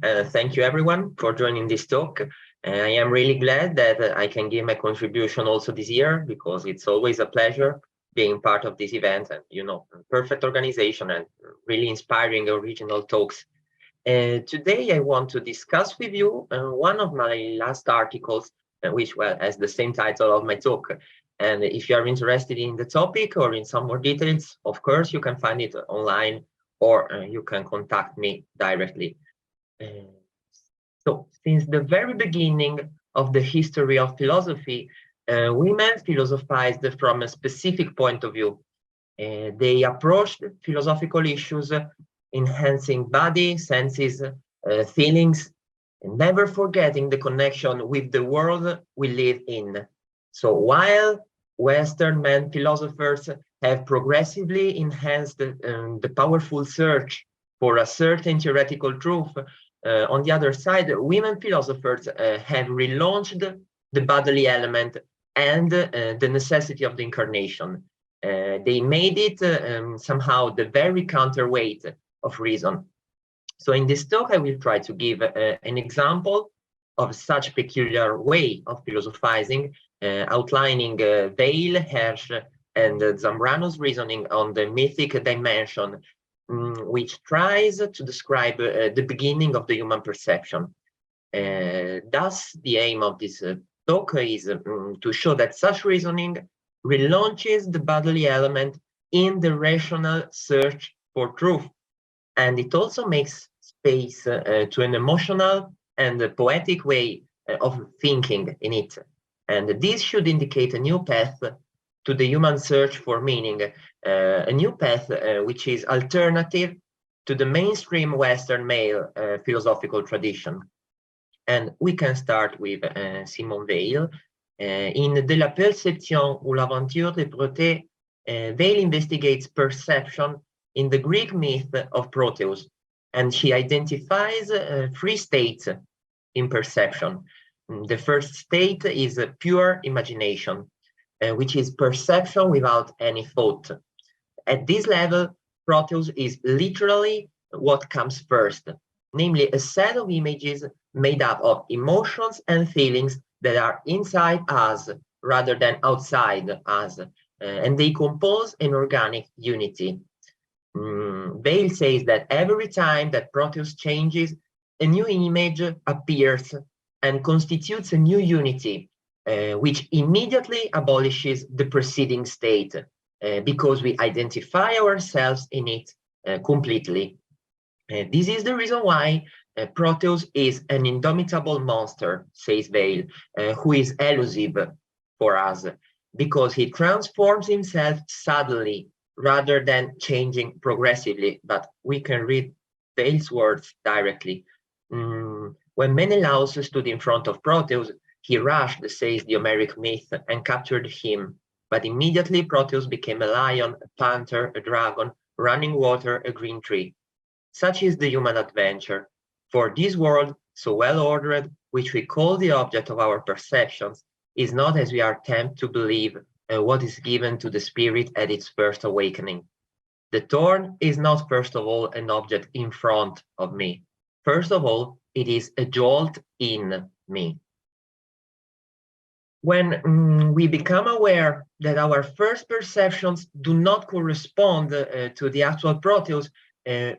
Thank you, everyone, for joining this talk. I am really glad that I can give my contribution also this year, because it's always a pleasure being part of this event and, perfect organization and really inspiring original talks. Today, I want to discuss with you one of my last articles, which, well, has the same title of my talk. And if you are interested in the topic or in some more details, of course, you can find it online or you can contact me directly. So, since the very beginning of the history of philosophy, women philosophized from a specific point of view. They approached philosophical issues, enhancing body, senses, feelings, and never forgetting the connection with the world we live in. So while Western men philosophers have progressively enhanced the powerful search for a certain theoretical truth, on the other side, women philosophers have relaunched the bodily element and the necessity of the incarnation. They made it somehow the very counterweight of reason. So in this talk, I will try to give an example of such peculiar way of philosophizing, outlining Weil, Hersch, and Zambrano's reasoning on the mythic dimension, which tries to describe the beginning of the human perception. Thus, the aim of this talk is to show that such reasoning relaunches the bodily element in the rational search for truth. And it also makes space to an emotional and a poetic way of thinking in it. And this should indicate a new path to the human search for meaning, a new path which is alternative to the mainstream Western male philosophical tradition. And we can start with Simone Weil. In De la perception ou l'aventure de Proteus, Weil investigates perception in the Greek myth of Proteus, and she identifies three states in perception. The first state is pure imagination, which is perception without any thought. At this level, Proteus is literally what comes first, namely a set of images made up of emotions and feelings that are inside us rather than outside us, and they compose an organic unity. Weil says that every time that Proteus changes, a new image appears and constitutes a new unity, which immediately abolishes the preceding state, because we identify ourselves in it completely. This is the reason why Proteus is an indomitable monster, says Weil, who is elusive for us, because he transforms himself suddenly rather than changing progressively. But we can read Weil's words directly. When Menelaus stood in front of Proteus, he rushed, says the Homeric myth, and captured him. But immediately Proteus became a lion, a panther, a dragon, running water, a green tree. Such is the human adventure. For this world, so well ordered, which we call the object of our perceptions, is not, as we are tempted to believe, what is given to the spirit at its first awakening. The thorn is not, first of all, an object in front of me. First of all, it is a jolt in me. When we become aware that our first perceptions do not correspond to the actual Proteus,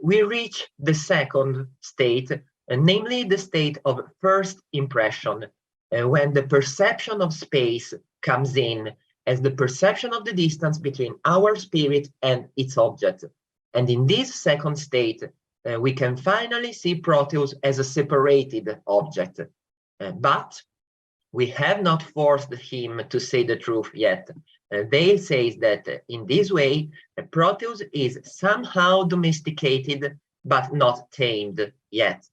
we reach the second state, namely the state of first impression, when the perception of space comes in as the perception of the distance between our spirit and its object. And in this second state, we can finally see Proteus as a separated object. But we have not forced him to say the truth yet. Weil says that in this way, Proteus is somehow domesticated, but not tamed yet.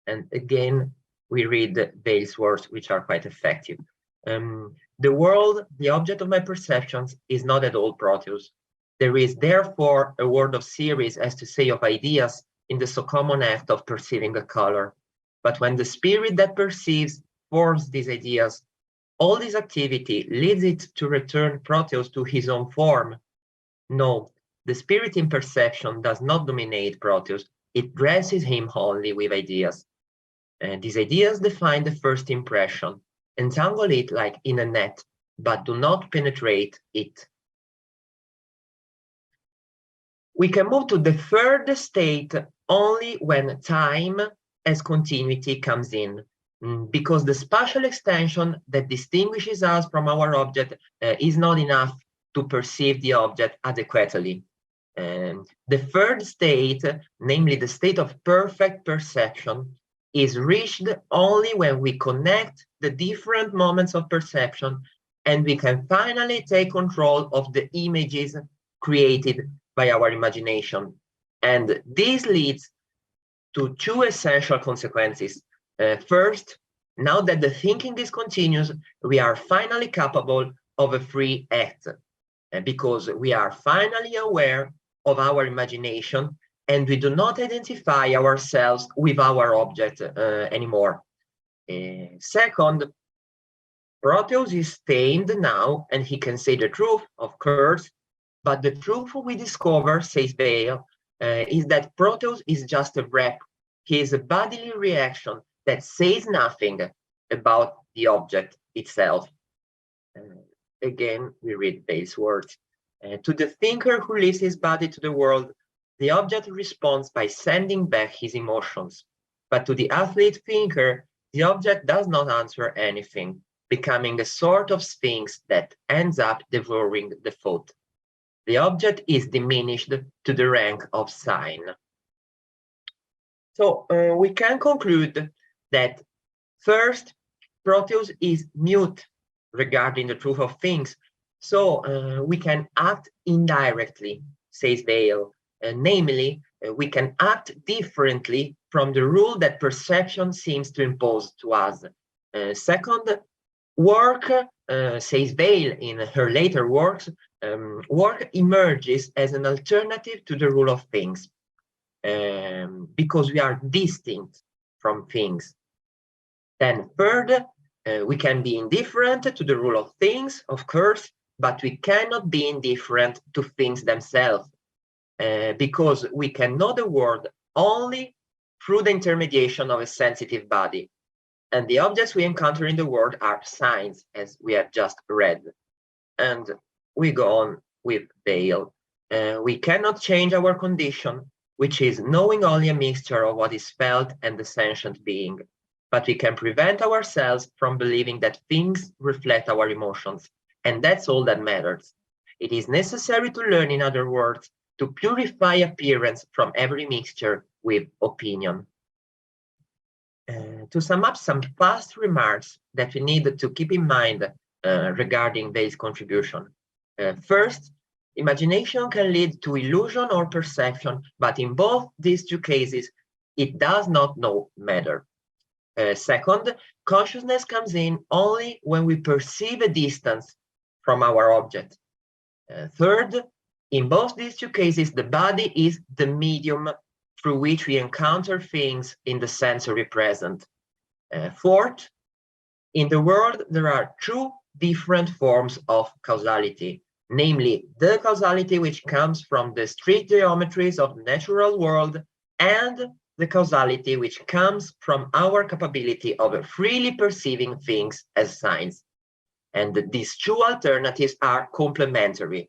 And again, we read Weil's words, which are quite effective. The world, the object of my perceptions, is not at all Proteus. There is therefore a word of series, as to say, of ideas in the so common act of perceiving a color. But when the spirit that perceives forms these ideas, all this activity leads it to return Proteus to his own form. No, the spirit in perception does not dominate Proteus, it dresses him only with ideas. These ideas define the first impression, entangle it like in a net, but do not penetrate it. We can move to the third state only when time as continuity comes in, because the spatial extension that distinguishes us from our object is not enough to perceive the object adequately. The third state, namely the state of perfect perception, is reached only when we connect the different moments of perception and we can finally take control of the images created by our imagination. And this leads to two essential consequences. First, now that the thinking is continuous, we are finally capable of a free act, because we are finally aware of our imagination and we do not identify ourselves with our object anymore. Second, Proteus is tamed now and he can say the truth, of course, but the truth we discover, says Bale, is that Proteus is just a rep. He is a bodily reaction that says nothing about the object itself. Again, we read Bale's words. To the thinker who leaves his body to the world, the object responds by sending back his emotions. But to the athlete thinker, the object does not answer anything, becoming a sort of sphinx that ends up devouring the thought. The object is diminished to the rank of sign. So we can conclude that first, Proteus is mute regarding the truth of things, so we can act indirectly, says Bale. Namely, we can act differently from the rule that perception seems to impose to us. Second, work, says Bale in her later works, work emerges as an alternative to the rule of things, because we are distinct from things. Then third, we can be indifferent to the rule of things, of course, but we cannot be indifferent to things themselves, because we can know the world only through the intermediation of a sensitive body. And the objects we encounter in the world are signs, as we have just read. And we go on with Bale. We cannot change our condition, which is knowing only a mixture of what is felt and the sentient being. But we can prevent ourselves from believing that things reflect our emotions. And that's all that matters. It is necessary to learn, in other words, to purify appearance from every mixture with opinion. To sum up some past remarks that we need to keep in mind regarding Bale's contribution. First, imagination can lead to illusion or perception, but in both these two cases, it does not matter. Second, consciousness comes in only when we perceive a distance from our object. Third, in both these two cases, the body is the medium through which we encounter things in the sensory present. Fourth, in the world, there are two different forms of causality, namely the causality which comes from the strict geometries of the natural world and the causality which comes from our capability of freely perceiving things as signs. And these two alternatives are complementary,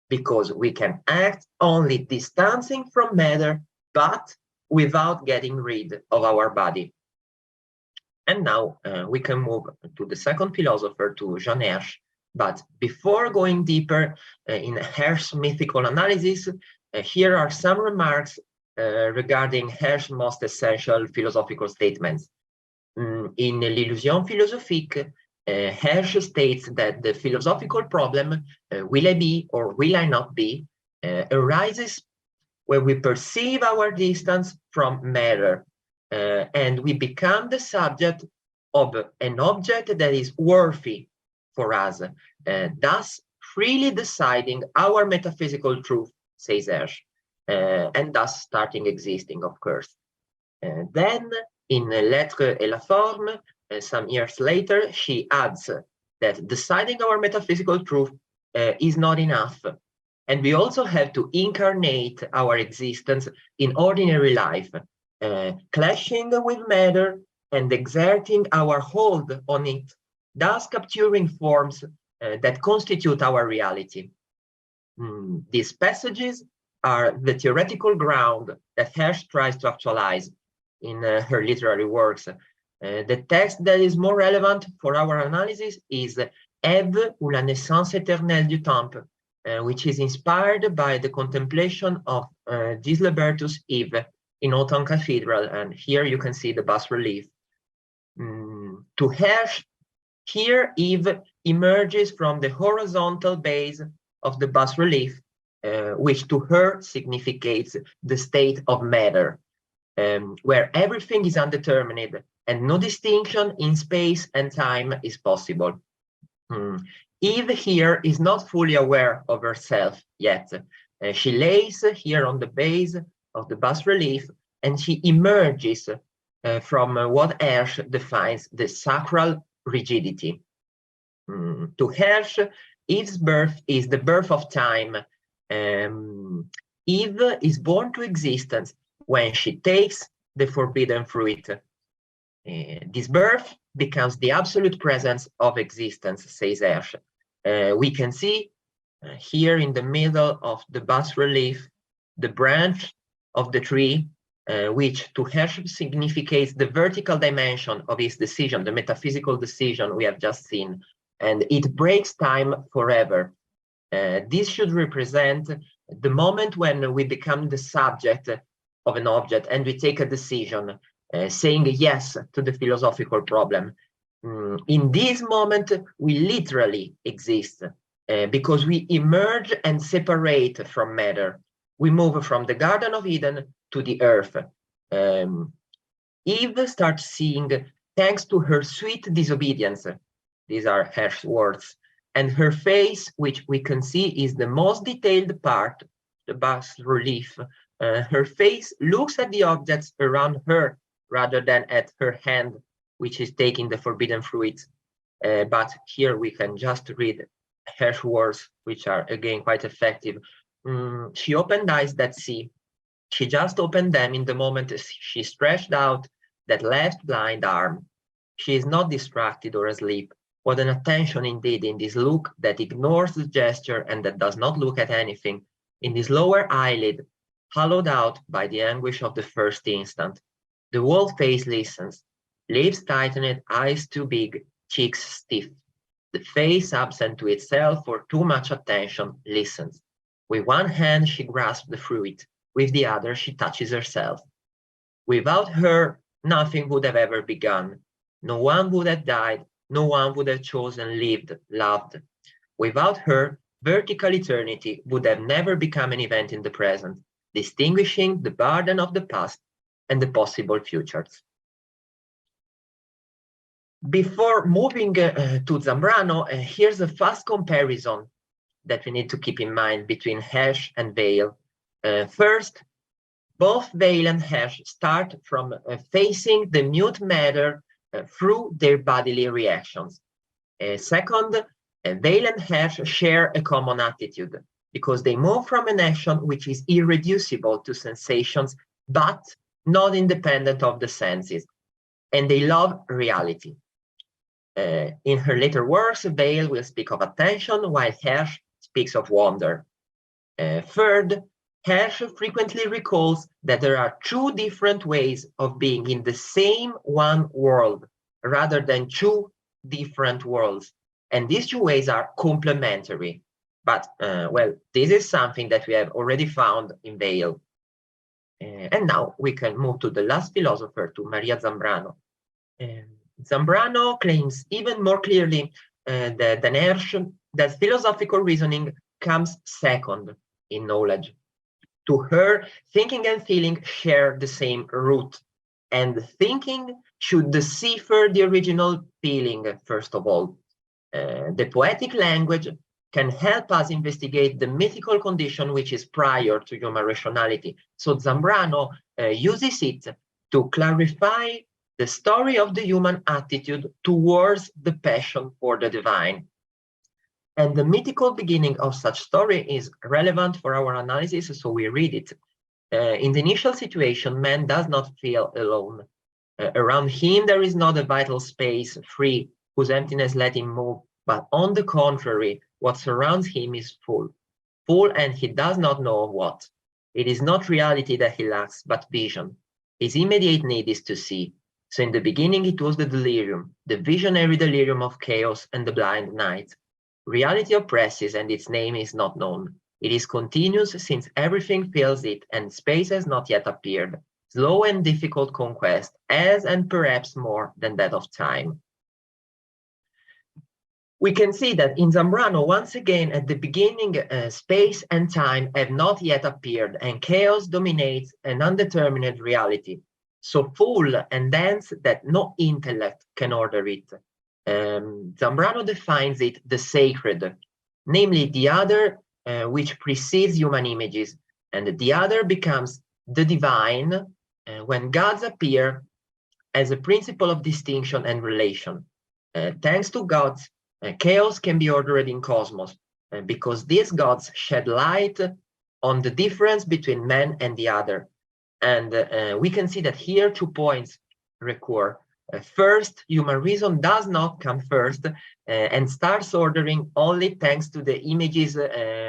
because we can act only distancing from matter, but without getting rid of our body. And now we can move to the second philosopher, to JeanDenis. But before going deeper in Hersch's mythical analysis, here are some remarks regarding Hersch's most essential philosophical statements. In L'Illusion philosophique, Hersch states that the philosophical problem, will I be or will I not be, arises when we perceive our distance from matter, and we become the subject of an object that is worthy for us, thus freely deciding our metaphysical truth, says Hersch, and thus starting existing, of course. Then, in L'Être et la Forme, some years later, she adds that deciding our metaphysical truth is not enough, and we also have to incarnate our existence in ordinary life, clashing with matter and exerting our hold on it, thus capturing forms that constitute our reality. These passages are the theoretical ground that Hersch tries to actualize in her literary works. The text that is more relevant for our analysis is Ève ou la naissance éternelle du temple, which is inspired by the contemplation of Gislebertus Eve in Autun Cathedral, and here you can see the bas-relief. To Hersch, here Eve emerges from the horizontal base of the bas-relief, which to her significates the state of matter, where everything is undetermined and no distinction in space and time is possible. Eve here is not fully aware of herself yet. She lays here on the base of the bas-relief, and she emerges from what Hersch defines the sacral rigidity. To Hersch, Eve's birth is the birth of time. Eve is born to existence when she takes the forbidden fruit. This birth becomes the absolute presence of existence, says Hersch. We can see here in the middle of the bas-relief the branch of the tree, which to Hersch significates the vertical dimension of his decision, the metaphysical decision we have just seen, and it breaks time forever. This should represent the moment when we become the subject of an object and we take a decision, saying yes to the philosophical problem. In this moment, we literally exist because we emerge and separate from matter. We move from the Garden of Eden to the earth. Eve starts seeing, thanks to her sweet disobedience, these are Hersch's words, and her face, which we can see is the most detailed part, the bas-relief. Her face looks at the objects around her rather than at her hand, which is taking the forbidden fruit. But here we can just read Hersch's words, which are again quite effective. She opened eyes that see. She just opened them in the moment she stretched out that left blind arm. She is not distracted or asleep. What an attention indeed in this look that ignores the gesture and that does not look at anything, in this lower eyelid, hollowed out by the anguish of the first instant. The whole face listens, lips tightened, eyes too big, cheeks stiff. The face, absent to itself for too much attention, listens. With one hand she grasps the fruit, with the other she touches herself. Without her, nothing would have ever begun. No one would have died, no one would have chosen, lived, loved. Without her, vertical eternity would have never become an event in the present, distinguishing the burden of the past and the possible futures. Before moving to Zambrano, here's a fast comparison that we need to keep in mind between Hersch and Weil. First, both Weil and Hersch start from facing the mute matter through their bodily reactions. Second, Weil and Hersch share a common attitude because they move from an action which is irreducible to sensations but not independent of the senses, and they love reality. In her later works, Weil will speak of attention while Hersch speaks of wonder. Third, Hersch frequently recalls that there are two different ways of being in the same one world rather than two different worlds. And these two ways are complementary. But, well, this is something that we have already found in Weil. And now we can move to the last philosopher, to Maria Zambrano. Zambrano claims even more clearly than Hersch that philosophical reasoning comes second in knowledge. To her, thinking and feeling share the same root, and thinking should decipher the original feeling, first of all. The poetic language can help us investigate the mythical condition which is prior to human rationality. So Zambrano uses it to clarify the story of the human attitude towards the passion for the divine. And the mythical beginning of such story is relevant for our analysis, so we read it. In the initial situation, man does not feel alone. Around him there is not a vital space, free, whose emptiness let him move, but on the contrary, what surrounds him is full, and he does not know of what. It is not reality that he lacks, but vision. His immediate need is to see. So in the beginning it was the delirium, the visionary delirium of chaos and the blind night. Reality oppresses, and its name is not known. It is continuous, since everything fills it, and space has not yet appeared. Slow and difficult conquest, as and perhaps more than that of time. We can see that in Zambrano, once again, at the beginning, space and time have not yet appeared, and chaos dominates an undeterminate reality, so full and dense that no intellect can order it. Zambrano defines it the sacred, namely the other which precedes human images, and the other becomes the divine when gods appear as a principle of distinction and relation. Thanks to gods, chaos can be ordered in cosmos, because these gods shed light on the difference between man and the other. And we can see that here 2 points recur. First, human reason does not come first and starts ordering only thanks to the images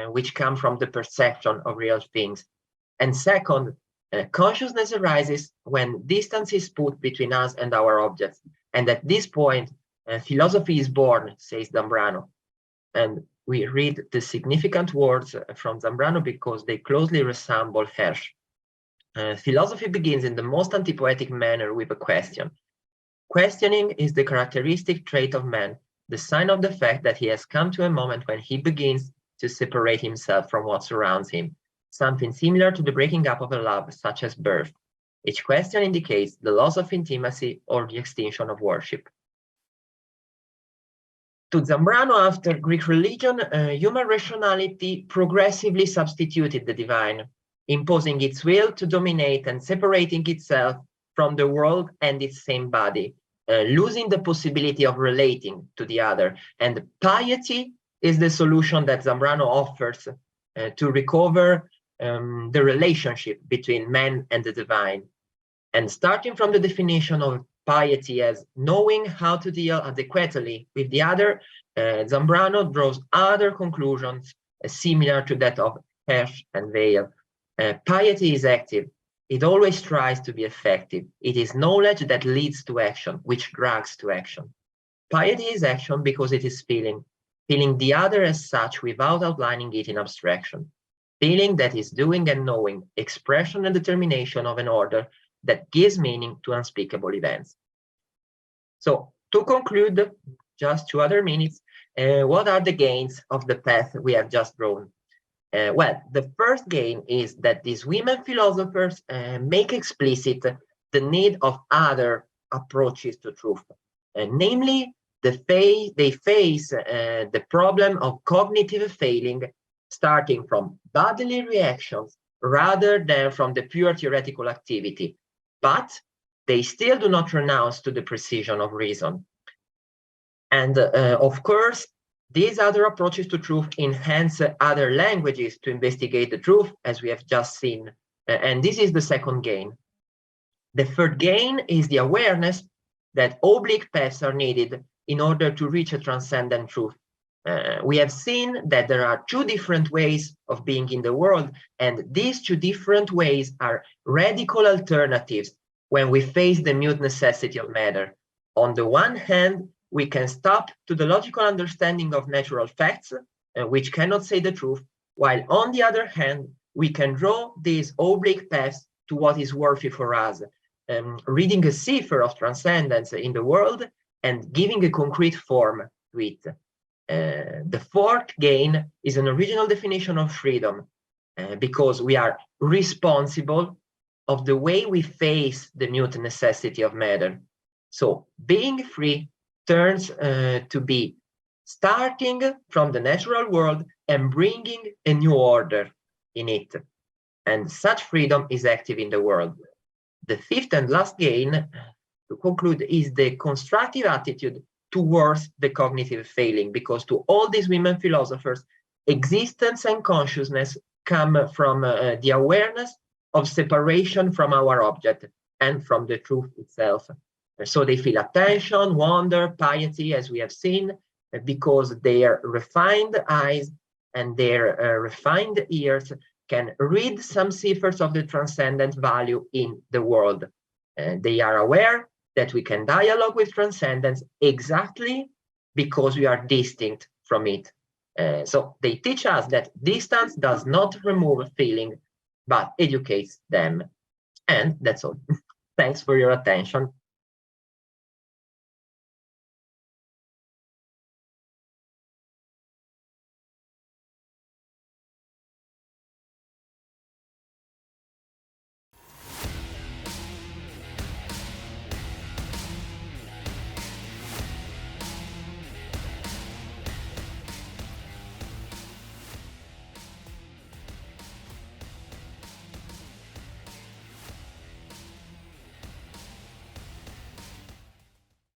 which come from the perception of real things. And second, consciousness arises when distance is put between us and our objects. And at this point, philosophy is born, says Zambrano. And we read the significant words from Zambrano because they closely resemble Hersch. Philosophy begins in the most antipoetic manner with a question. Questioning is the characteristic trait of man, the sign of the fact that he has come to a moment when he begins to separate himself from what surrounds him, something similar to the breaking up of a love, such as birth. Each question indicates the loss of intimacy or the extinction of worship. To Zambrano, after Greek religion, human rationality progressively substituted the divine, imposing its will to dominate and separating itself from the world and its same body, losing the possibility of relating to the other. And piety is the solution that Zambrano offers to recover the relationship between man and the divine. And starting from the definition of piety as knowing how to deal adequately with the other, Zambrano draws other conclusions similar to that of Hersch and Weil. Piety is active. It always tries to be effective. It is knowledge that leads to action, which drags to action. Piety is action because it is feeling the other as such without outlining it in abstraction. Feeling that is doing and knowing, expression and determination of an order that gives meaning to unspeakable events. So to conclude, just 2 other minutes, what are the gains of the path we have just drawn? Well, the first gain is that these women philosophers make explicit the need of other approaches to truth. Namely, they face the problem of cognitive failing, starting from bodily reactions rather than from the pure theoretical activity. But they still do not renounce to the precision of reason. And of course, these other approaches to truth enhance other languages to investigate the truth, as we have just seen. And this is the second gain. The third gain is the awareness that oblique paths are needed in order to reach a transcendent truth. We have seen that there are 2 different ways of being in the world, and these 2 different ways are radical alternatives when we face the mute necessity of matter. On the one hand, we can stop to the logical understanding of natural facts, which cannot say the truth, while on the other hand, we can draw these oblique paths to what is worthy for us, reading a cipher of transcendence in the world and giving a concrete form to it. The fourth gain is an original definition of freedom, because we are responsible of the way we face the mute necessity of matter. So being free turns to be starting from the natural world and bringing a new order in it. And such freedom is active in the world. The fifth and last gain, to conclude, is the constructive attitude towards the cognitive failing, because to all these women philosophers, existence and consciousness come from the awareness of separation from our object and from the truth itself. So they feel attention, wonder, piety, as we have seen, because their refined eyes and their refined ears can read some ciphers of the transcendent value in the world. They are aware that we can dialogue with transcendence exactly because we are distinct from it. So they teach us that distance does not remove feeling, but educates them. And that's all. Thanks for your attention.